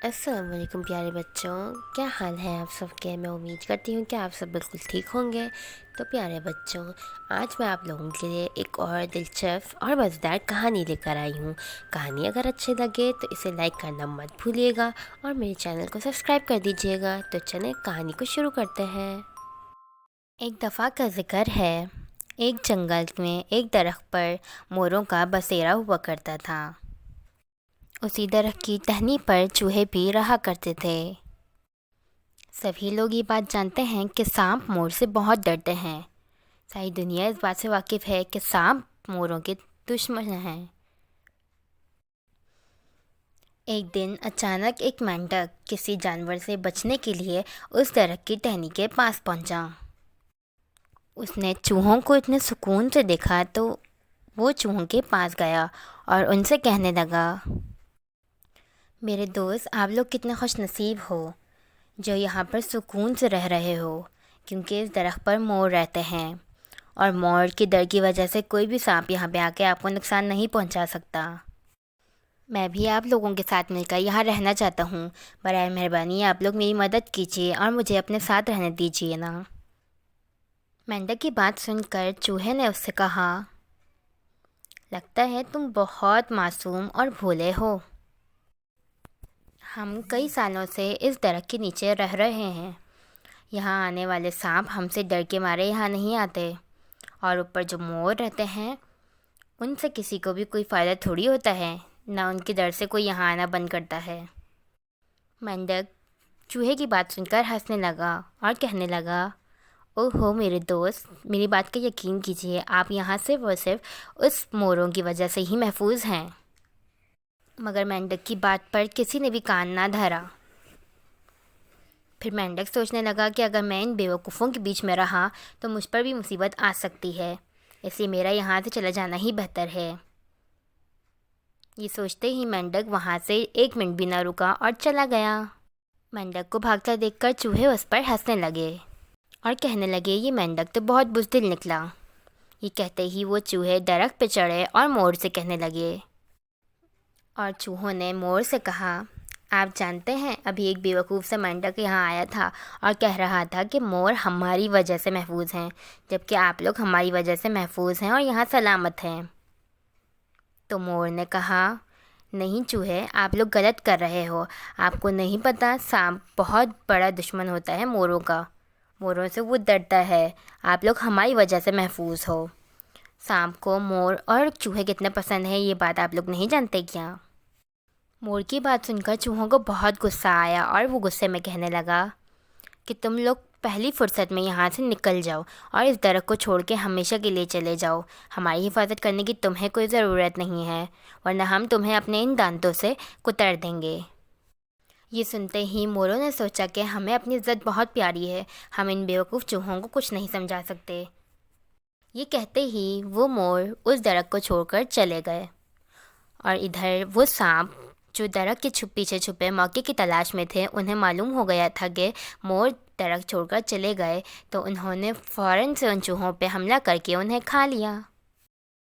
السلام علیکم پیارے بچوں، کیا حال ہے آپ سب کے؟ میں امید کرتی ہوں کہ آپ سب بالکل ٹھیک ہوں گے۔ تو پیارے بچوں، آج میں آپ لوگوں کے لیے ایک اور دلچسپ اور مزیدار کہانی لے کر آئی ہوں۔ کہانی اگر اچھی لگے تو اسے لائک کرنا مت بھولیے گا اور میرے چینل کو سبسکرائب کر دیجیے گا۔ تو چلیں کہانی کو شروع کرتے ہیں۔ ایک دفعہ کا ذکر ہے، ایک جنگل میں ایک درخت پر موروں کا بسیرا ہوا کرتا تھا۔ اسی درخت کی ٹہنی پر چوہے بھی رہا کرتے تھے۔ سبھی لوگ یہ بات جانتے ہیں کہ سانپ مور سے بہت ڈرتے ہیں۔ ساری دنیا اس بات سے واقف ہے کہ سانپ موروں کے دشمن ہیں۔ ایک دن اچانک ایک مینڈک کسی جانور سے بچنے کے لیے اس درخت کی ٹہنی کے پاس پہنچا۔ اس نے چوہوں کو اتنے سکون سے دیکھا تو وہ چوہوں کے پاس گیا اور ان سے کہنے لگا، میرے دوست، آپ لوگ کتنے خوش نصیب ہو جو یہاں پر سکون سے رہ رہے ہو، کیونکہ اس درخت پر مور رہتے ہیں اور مور کے ڈر کی وجہ سے کوئی بھی سانپ یہاں پہ آ کے آپ کو نقصان نہیں پہنچا سکتا۔ میں بھی آپ لوگوں کے ساتھ مل کر یہاں رہنا چاہتا ہوں۔ برائے مہربانی آپ لوگ میری مدد کیجیے اور مجھے اپنے ساتھ رہنے دیجیے نا۔ مینڈک کی بات سن کر چوہے نے اس سے کہا، لگتا ہے تم بہت معصوم اور بھولے ہو۔ ہم کئی سالوں سے اس درخت کے نیچے رہ رہے ہیں۔ یہاں آنے والے سانپ ہم سے ڈر کے مارے یہاں نہیں آتے، اور اوپر جو مور رہتے ہیں ان سے کسی کو بھی کوئی فائدہ تھوڑی ہوتا ہے، نہ ان کے ڈر سے کوئی یہاں آنا بند کرتا ہے۔ مینڈک چوہے کی بات سن کر ہنسنے لگا اور کہنے لگا، اوہو میرے دوست، میری بات کا یقین کیجیے، آپ یہاں صرف اور صرف اس موروں کی وجہ سے ہی محفوظ ہیں۔ مگر مینڈک کی بات پر کسی نے بھی کان نہ دھرا۔ پھر مینڈک سوچنے لگا کہ اگر میں ان بیوقوفوں کے بیچ میں رہا تو مجھ پر بھی مصیبت آ سکتی ہے، اس لیے میرا یہاں سے چلا جانا ہی بہتر ہے۔ یہ سوچتے ہی مینڈک وہاں سے ایک منٹ بھی نہ رکا اور چلا گیا۔ مینڈک کو بھاگتا دیکھ کر چوہے اس پر ہنسنے لگے اور کہنے لگے، یہ مینڈک تو بہت بزدل نکلا۔ یہ کہتے ہی وہ چوہے درخت پہ چڑھے اور مور سے کہنے لگے، اور چوہوں نے مور سے کہا، آپ جانتے ہیں ابھی ایک بیوقوف سے مینڈک یہاں آیا تھا اور کہہ رہا تھا کہ مور ہماری وجہ سے محفوظ ہیں، جبکہ آپ لوگ ہماری وجہ سے محفوظ ہیں اور یہاں سلامت ہیں۔ تو مور نے کہا، نہیں چوہے، آپ لوگ غلط کر رہے ہو، آپ کو نہیں پتہ سانپ بہت بڑا دشمن ہوتا ہے موروں کا، موروں سے وہ ڈرتا ہے، آپ لوگ ہماری وجہ سے محفوظ ہو۔ سانپ کو مور اور چوہے کتنے پسند ہیں یہ بات آپ لوگ نہیں جانتے کیا؟ مور کی بات سن کر چوہوں کو بہت غصہ آیا اور وہ غصے میں کہنے لگا کہ تم لوگ پہلی فرصت میں یہاں سے نکل جاؤ اور اس درخت کو چھوڑ کے ہمیشہ کے لیے چلے جاؤ۔ ہماری حفاظت کرنے کی تمہیں کوئی ضرورت نہیں ہے، ورنہ ہم تمہیں اپنے ان دانتوں سے کتر دیں گے۔ یہ سنتے ہی موروں نے سوچا کہ ہمیں اپنی عزت بہت پیاری ہے، ہم ان بیوقوف چوہوں کو کچھ نہیں سمجھا سکتے۔ یہ کہتے ہی وہ مور اس درخت کو چھوڑ کر چلے گئے، اور ادھر وہ سانپ جو درخت کے پیچھے چھپے موقع کی تلاش میں تھے، انہیں معلوم ہو گیا تھا کہ مور درخت چھوڑ کر چلے گئے، تو انہوں نے فوراً سے ان چوہوں پہ حملہ کر کے انہیں کھا لیا۔